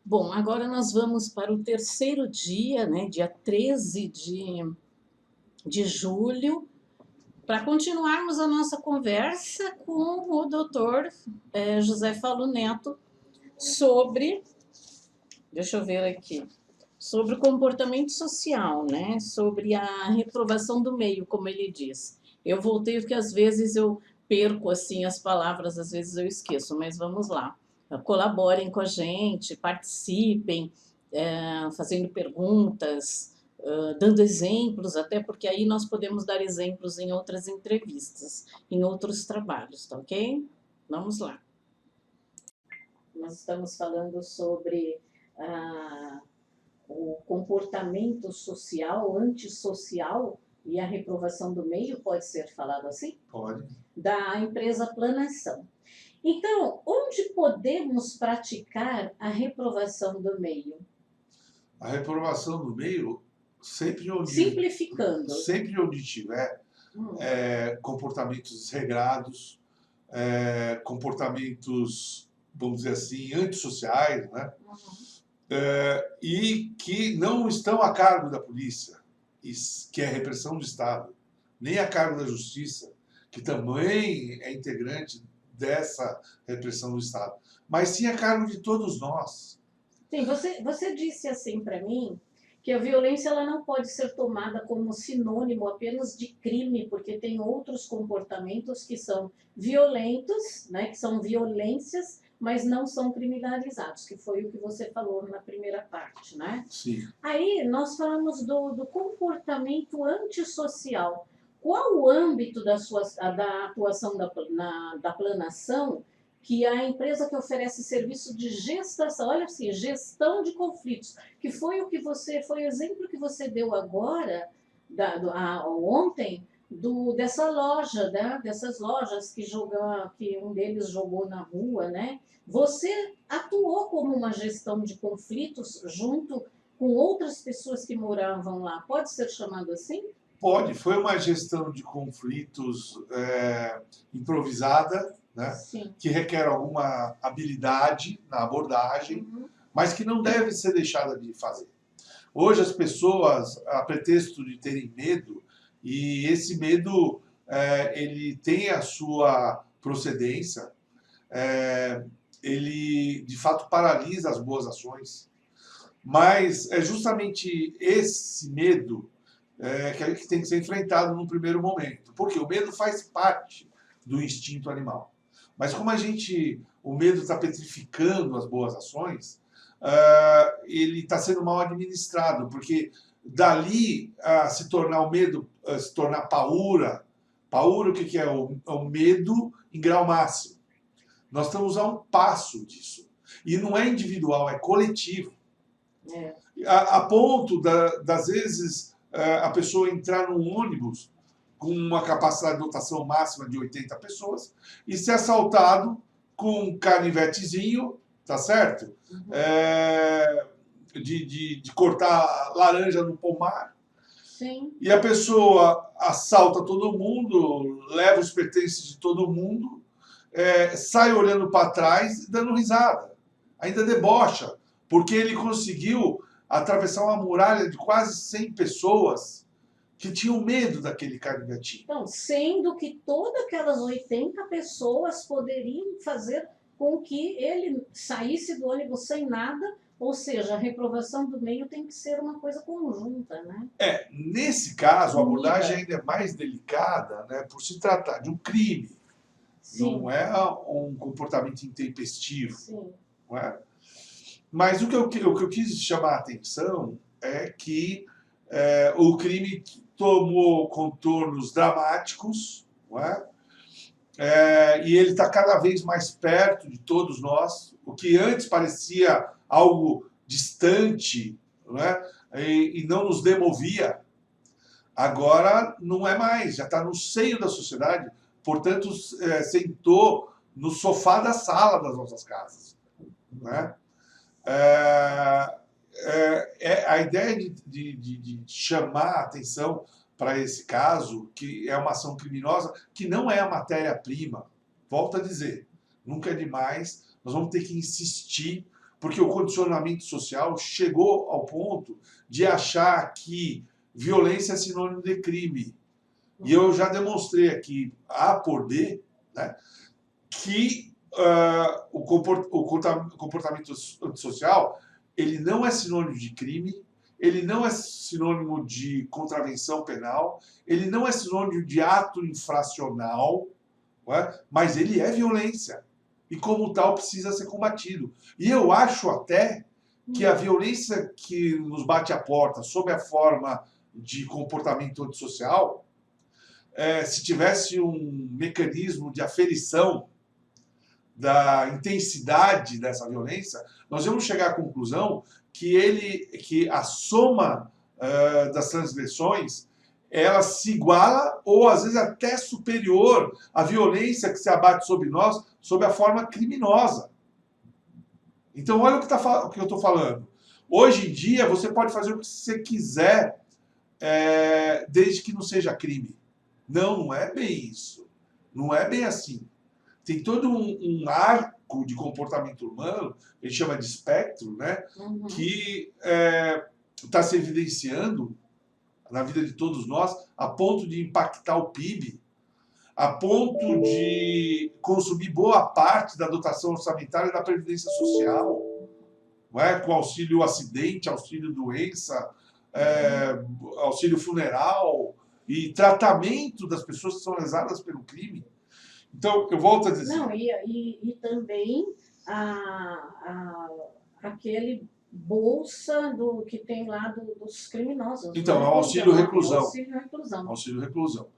Bom, agora nós vamos para o terceiro dia, né, dia 13 de julho, para continuarmos a nossa conversa com o doutor José Falo Neto sobre, deixa eu ver aqui, sobre o comportamento social, né, sobre a reprovação do meio, como ele diz. Eu voltei porque às vezes eu perco assim as palavras, às vezes eu esqueço, mas vamos lá. Colaborem com a gente, participem, fazendo perguntas, dando exemplos, até porque aí nós podemos dar exemplos em outras entrevistas, em outros trabalhos, tá ok? Vamos lá. Nós estamos falando sobre o comportamento social, antissocial e a reprovação do meio, pode ser falado assim? Pode. Da empresa Planação. Então, onde podemos praticar a reprovação do meio? A reprovação do meio, Simplificando. sempre onde tiver comportamentos desregrados, comportamentos, vamos dizer assim, antissociais, né? E que não estão a cargo da polícia, que é a repressão do Estado, nem a cargo da justiça, que também é integrante dessa repressão do Estado, mas sim a cargo de todos nós. Sim, você disse assim para mim que a violência ela não pode ser tomada como sinônimo apenas de crime, porque tem outros comportamentos que são violentos, né, que são violências, mas não são criminalizados, que foi o que você falou na primeira parte, né? Sim. Aí nós falamos do comportamento antissocial. Qual o âmbito da atuação da planação que a empresa que oferece serviço de gestação, olha assim, gestão de conflitos, que foi foi o exemplo que você deu agora, ontem, dessa loja, né? Dessas lojas que um deles jogou na rua, né? Você atuou como uma gestão de conflitos junto com outras pessoas que moravam lá. Pode ser chamado assim? Pode, foi uma gestão de conflitos improvisada, né? Sim. Que requer alguma habilidade na abordagem, mas que não deve ser deixada de fazer. Hoje as pessoas, a pretexto de terem medo, e esse medo ele tem a sua procedência, ele de fato paralisa as boas ações, mas é justamente esse medo que tem que ser enfrentado no primeiro momento. Porque o medo faz parte do instinto animal. Mas como o medo está petrificando as boas ações, ele está sendo mal administrado, porque dali a se tornar o medo, se tornar paura, paura o que é? O medo em grau máximo. Nós estamos a um passo disso. E não é individual, é coletivo. A ponto das vezes a pessoa entrar num ônibus com uma capacidade de lotação máxima de 80 pessoas e ser assaltado com um canivetezinho, tá certo? De cortar laranja no pomar. Sim. E a pessoa assalta todo mundo, leva os pertences de todo mundo, sai olhando para trás e dando risada. Ainda debocha, porque ele conseguiu atravessar uma muralha de quase 100 pessoas que tinham medo daquele canivetinho. Então, sendo que todas aquelas 80 pessoas poderiam fazer com que ele saísse do ônibus sem nada, ou seja, a reprovação do meio tem que ser uma coisa conjunta, né? Nesse caso, a abordagem ainda é mais delicada, né, por se tratar de um crime. Sim. Não é um comportamento intempestivo. Sim. Não é? Mas o que eu quis chamar a atenção é que o crime tomou contornos dramáticos, não é? E ele está cada vez mais perto de todos nós, o que antes parecia algo distante, não é? E não nos demovia, agora não é mais, já está no seio da sociedade, portanto sentou no sofá da sala das nossas casas, não é? A ideia de chamar a atenção para esse caso, que é uma ação criminosa, que não é a matéria-prima, volto a dizer, nunca é demais, nós vamos ter que insistir, porque o condicionamento social chegou ao ponto de achar que violência é sinônimo de crime. E eu já demonstrei aqui, A por B, né, que o comportamento antissocial ele não é sinônimo de crime, ele não é sinônimo de contravenção penal, ele não é sinônimo de ato infracional, não é? Mas ele é violência. E como tal precisa ser combatido. E eu acho até que a violência que nos bate à porta sob a forma de comportamento antissocial, se tivesse um mecanismo de aferição da intensidade dessa violência, nós vamos chegar à conclusão que a soma das transgressões ela se iguala ou às vezes até superior à violência que se abate sobre nós sob a forma criminosa. Então olha o que eu estou falando. Hoje em dia você pode fazer o que você quiser desde que não seja crime. Não é bem isso. Não é bem assim. Tem todo um arco de comportamento humano, a gente chama de espectro, né? Que está se evidenciando na vida de todos nós, a ponto de impactar o PIB, a ponto de consumir boa parte da dotação orçamentária da Previdência Social, não é? Com auxílio acidente, auxílio doença, auxílio funeral e tratamento das pessoas que são lesadas pelo crime. Então, eu volto a dizer... Não, e também aquele bolsa que tem lá dos criminosos. Então, é o auxílio reclusão. Auxílio reclusão.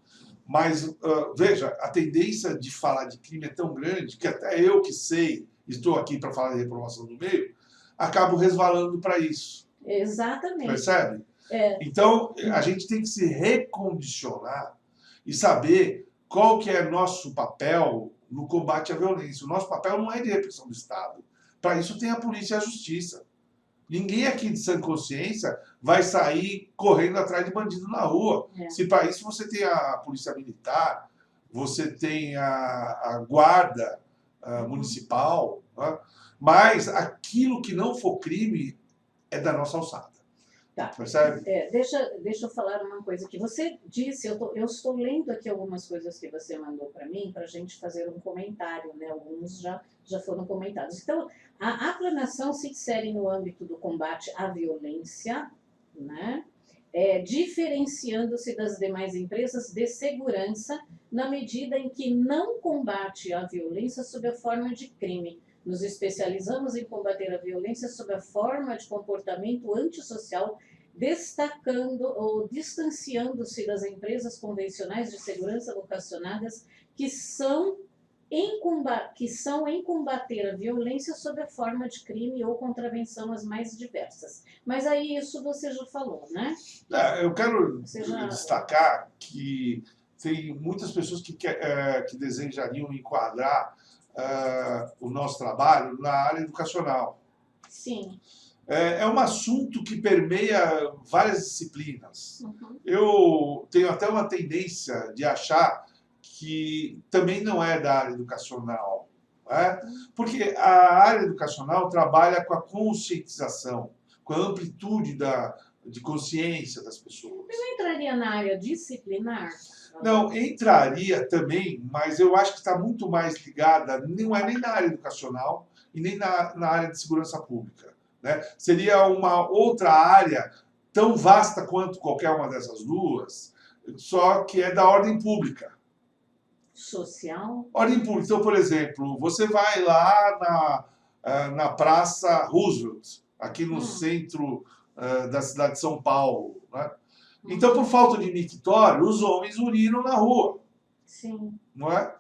Mas, veja, a tendência de falar de crime é tão grande que até eu que sei, estou aqui para falar de reprovação do meio, acabo resvalando para isso. Exatamente. Percebe? Então, a gente tem que se recondicionar e saber qual que é nosso papel no combate à violência. O nosso papel não é de repressão do Estado. Para isso tem a polícia e a justiça. Ninguém aqui de sã consciência vai sair correndo atrás de bandido na rua. Se para isso você tem a polícia militar, você tem a guarda municipal, né? Mas aquilo que não for crime é da nossa alçada. Tá. Percebe? Deixa eu falar uma coisa que você disse, eu estou lendo aqui algumas coisas que você mandou para mim, para a gente fazer um comentário, né? Alguns já foram comentados. Então, a aplanação se insere no âmbito do combate à violência, né? Diferenciando-se das demais empresas de segurança na medida em que não combate a violência sob a forma de crime. Nos especializamos em combater a violência sob a forma de comportamento antissocial, destacando ou distanciando-se das empresas convencionais de segurança vocacionadas que são em combater a violência sob a forma de crime ou contravenção as mais diversas. Mas aí isso você já falou, né? Eu quero destacar que tem muitas pessoas que desejariam enquadrar o nosso trabalho na área educacional. Sim. É um assunto que permeia várias disciplinas. Eu tenho até uma tendência de achar que também não é da área educacional, né? Porque a área educacional trabalha com a conscientização, com a amplitude de consciência das pessoas. Mas não entraria na área disciplinar? Não, entraria também, mas eu acho que está muito mais ligada, não é nem na área educacional e nem na área de segurança pública, né? Seria uma outra área tão vasta quanto qualquer uma dessas duas, só que é da ordem pública. Social? Ordem pública. Então, por exemplo, você vai lá na Praça Roosevelt, aqui no centro da cidade de São Paulo, né? Então, por falta de mictório, os homens urinam na rua. Sim. Não é?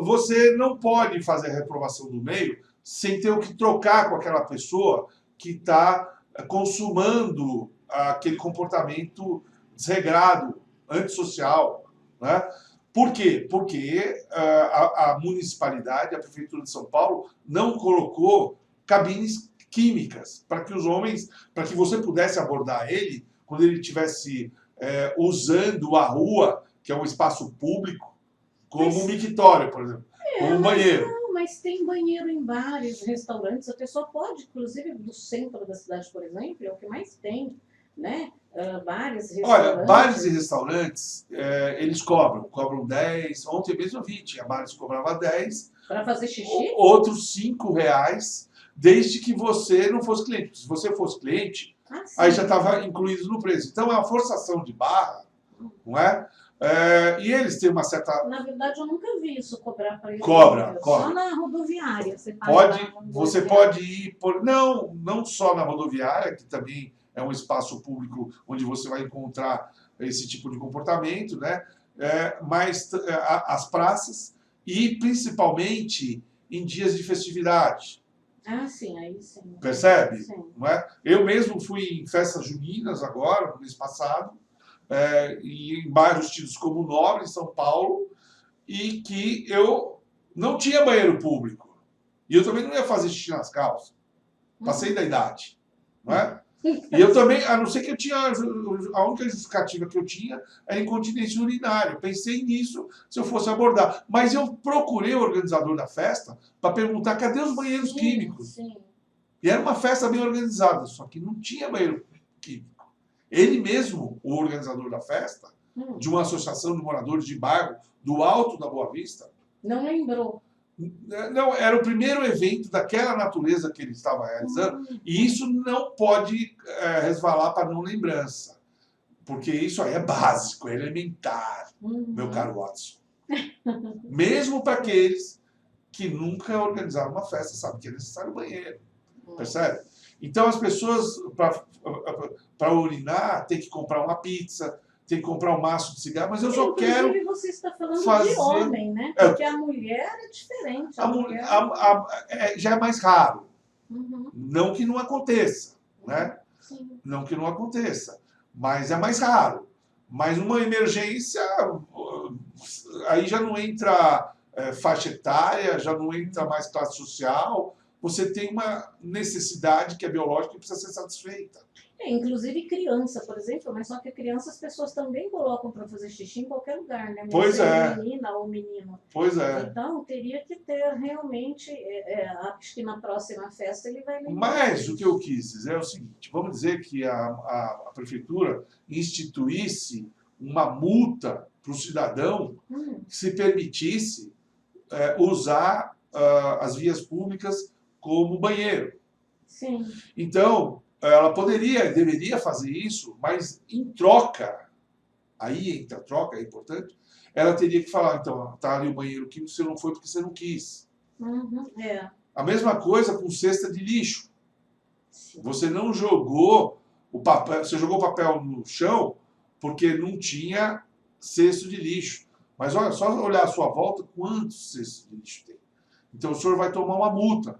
Você não pode fazer a reprovação do meio sem ter o que trocar com aquela pessoa que está consumando aquele comportamento desregrado, antissocial, né? Por quê? Porque a municipalidade, a Prefeitura de São Paulo, não colocou cabines químicas para que os homens, para que você pudesse abordar ele quando ele estivesse usando a rua, que é um espaço público, como um mictório, por exemplo, como um banheiro. mas tem banheiro em bares, restaurantes, a pessoa pode, inclusive no centro da cidade, por exemplo, é o que mais tem, né? Bares, Olha, bares e restaurantes. restaurantes, eles cobram 10. Ontem mesmo eu vi, tinha bares que cobrava 10, Para fazer xixi? outros R$ 5, desde que você não fosse cliente. Se você fosse cliente, Ah, sim. aí já estava incluído no preço. Então é uma forçação de barra, não é? E eles têm uma certa... Na verdade, eu nunca vi isso cobrar para ele. Cobra. Só na rodoviária. Você paga lá na Você rodoviária. pode ir por... Não só na rodoviária, que também é um espaço público onde você vai encontrar esse tipo de comportamento, né? Mas as praças e principalmente em dias de festividade. Ah, sim, aí sim. Percebe? Sim. Não é? Eu mesmo fui em festas juninas agora, no mês passado, e em bairros tidos como Nobre, em São Paulo, e que eu não tinha banheiro público. E eu também não ia fazer xixi nas calças. Passei da idade. Não é? E eu também, a não ser que eu tinha... A única justificativa que eu tinha era incontinência urinária. Eu pensei nisso se eu fosse abordar. Mas eu procurei o organizador da festa para perguntar cadê os banheiros químicos. Sim. E era uma festa bem organizada, só que não tinha banheiro químico. Ele mesmo, o organizador da festa, de uma associação de moradores de bairro do Alto da Boa Vista... Não lembrou. Não, era o primeiro evento daquela natureza que ele estava realizando, e isso não pode resvalar para não lembrança, porque isso aí é básico, é elementar, meu caro Watson. Mesmo para aqueles que nunca organizaram uma festa, sabem que é necessário banheiro, percebe? Então as pessoas, para urinar, tem que comprar uma pizza, tem que comprar um maço de cigarro, mas eu só quero... Inclusive, você está falando de homem, né? Porque a mulher é diferente. Já é mais raro. Não que não aconteça, né? Sim. Não que não aconteça, mas é mais raro. Mas numa emergência, aí já não entra faixa etária, já não entra mais classe social. Você tem uma necessidade que é biológica e precisa ser satisfeita. Inclusive criança, por exemplo, mas só que criança as pessoas também colocam para fazer xixi em qualquer lugar, né? Pois é. Menina ou menino. Pois é. Então, teria que ter realmente, acho que na próxima festa ele vai lembrar. Mas o que eu quis dizer é o seguinte, vamos dizer que a prefeitura instituísse uma multa para o cidadão que se permitisse usar as vias públicas como banheiro. Sim. Então, ela deveria fazer isso, mas em troca, aí entra a troca, é importante, ela teria que falar, então, tá ali o banheiro químico, você não foi porque você não quis. A mesma coisa com cesta de lixo. Sim. Você não jogou o papel, você jogou o papel no chão porque não tinha cesto de lixo. Mas olha, só olhar à sua volta quantos cestos de lixo tem. Então o senhor vai tomar uma multa.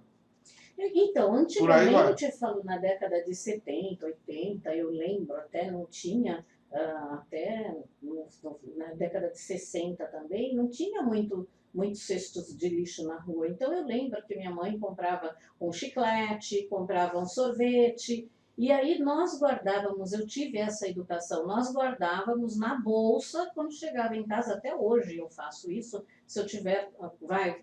Então, antigamente, falando na década de 70, 80, eu lembro, até não tinha, até na década de 60 também, não tinha muitos cestos de lixo na rua. Então, eu lembro que minha mãe comprava um chiclete, comprava um sorvete, e aí nós guardávamos, eu tive essa educação, nós guardávamos na bolsa quando chegava em casa, até hoje eu faço isso, se eu tiver,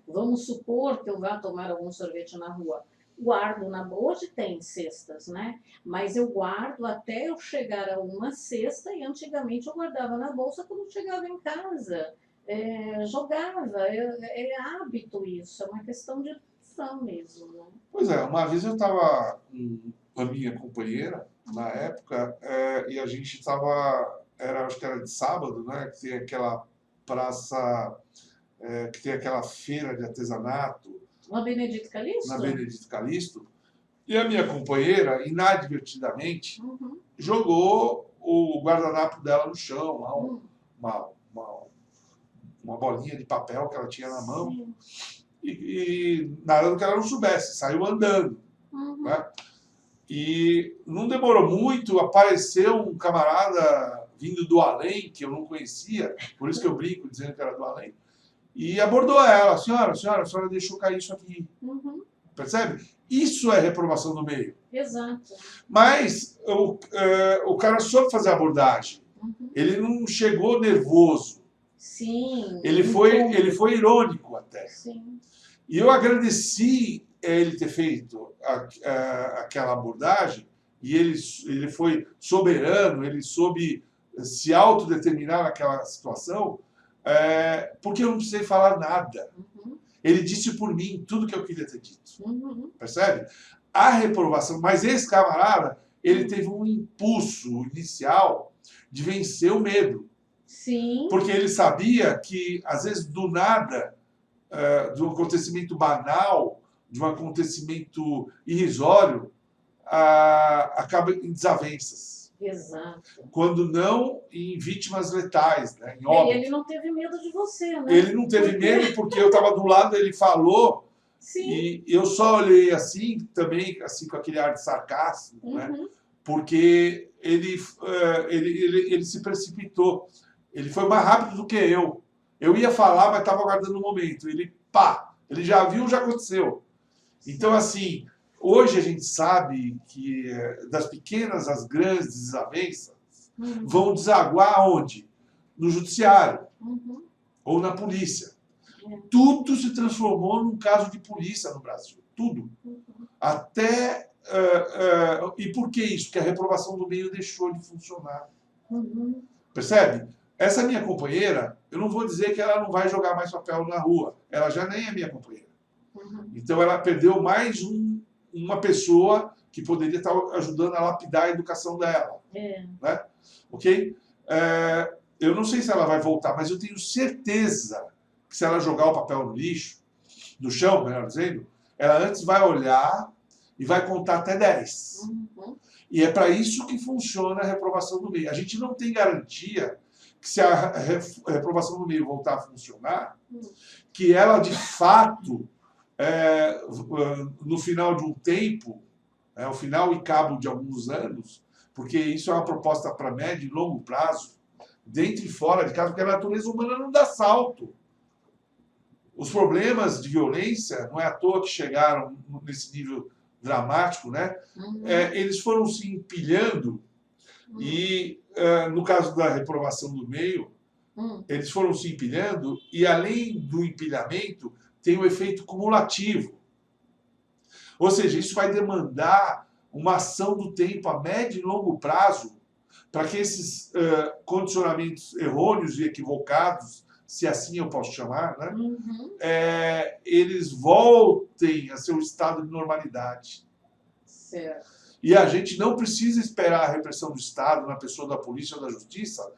vamos supor que eu vá tomar algum sorvete na rua, guardo na bolsa, hoje tem cestas, né? Mas eu guardo até eu chegar a uma cesta e antigamente eu guardava na bolsa quando chegava em casa. Jogava, é hábito isso, é uma questão de educação mesmo, né? Pois é, uma vez eu estava com a minha companheira, na época, e a gente estava, acho que era de sábado, né? Que tem aquela praça, que tem aquela feira de artesanato, na Benedito Calixto? Na Benedito Calixto. E a minha companheira, inadvertidamente, jogou o guardanapo dela no chão, uma bolinha de papel que ela tinha na mão. E nada do que ela não soubesse, saiu andando. Né? E não demorou muito, apareceu um camarada vindo do além, que eu não conhecia, por isso que eu brinco dizendo que era do além, e abordou ela, senhora, a senhora deixou cair isso aqui. Percebe? Isso é reprovação do meio. Exato. Mas o cara soube fazer a abordagem. Ele não chegou nervoso. Sim. Ele foi irônico até. Sim. E eu agradeci ele ter feito aquela abordagem, e ele foi soberano, ele soube se autodeterminar naquela situação, porque eu não precisei falar nada. Uhum. Ele disse por mim tudo que eu queria ter dito. Uhum. Percebe? A reprovação. Mas esse camarada, ele teve um impulso inicial de vencer o medo. Sim. Porque ele sabia que, às vezes, do nada, de um acontecimento banal, de um acontecimento irrisório, acaba em desavenças. Exato. Quando não em vítimas letais, né? Em E óbito. ele não teve medo de você, né? Ele não teve medo porque eu estava do lado, ele falou, Sim. e eu só olhei assim, também assim com aquele ar de sarcasmo, Uhum. né? Porque ele se precipitou. Ele foi mais rápido do que eu. Eu ia falar, mas estava aguardando o momento. Ele, pá, ele já viu, já aconteceu. Então, assim, hoje a gente sabe que das pequenas às grandes desavenças vão desaguar aonde? No judiciário. Uhum. Ou na polícia. Tudo se transformou num caso de polícia no Brasil. Tudo. Até... e por que isso? Porque a reprovação do meio deixou de funcionar. Uhum. Percebe? Essa minha companheira, eu não vou dizer que ela não vai jogar mais papel na rua. Ela já nem é minha companheira. Uhum. Então ela perdeu mais uma pessoa que poderia estar ajudando a lapidar a educação dela. Né? Ok? Eu não sei se ela vai voltar, mas eu tenho certeza que se ela jogar o papel no lixo, no chão, melhor dizendo, ela antes vai olhar e vai contar até 10. Uhum. E é para isso que funciona a reprovação do meio. A gente não tem garantia que se a reprovação do meio voltar a funcionar, que ela de fato, no final de um tempo, ao final e cabo de alguns anos, porque isso é uma proposta para médio e longo prazo, dentro e fora de casa, porque a natureza humana não dá salto. Os problemas de violência, não é à toa que chegaram nesse nível dramático, né? Eles foram se empilhando e, no caso da reprovação do meio, eles foram se empilhando e, além do empilhamento, tem o efeito cumulativo. Ou seja, isso vai demandar uma ação do tempo a médio e longo prazo para que esses condicionamentos errôneos e equivocados, se assim eu posso chamar, né? Eles voltem a seu estado de normalidade. Certo. E a gente não precisa esperar a repressão do Estado, na pessoa da polícia ou da justiça,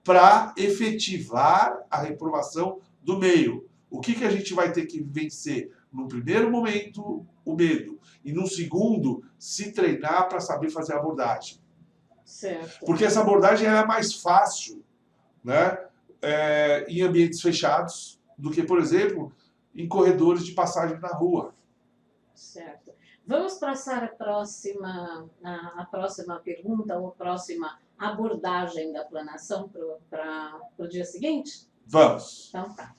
para efetivar a reprovação do meio. O que a gente vai ter que vencer? No primeiro momento, o medo. E no segundo, se treinar para saber fazer a abordagem. Certo. Porque essa abordagem é mais fácil, né, em ambientes fechados do que, por exemplo, em corredores de passagem na rua. Certo. Vamos passar a próxima pergunta ou a próxima abordagem da planação para o dia seguinte? Vamos. Então tá.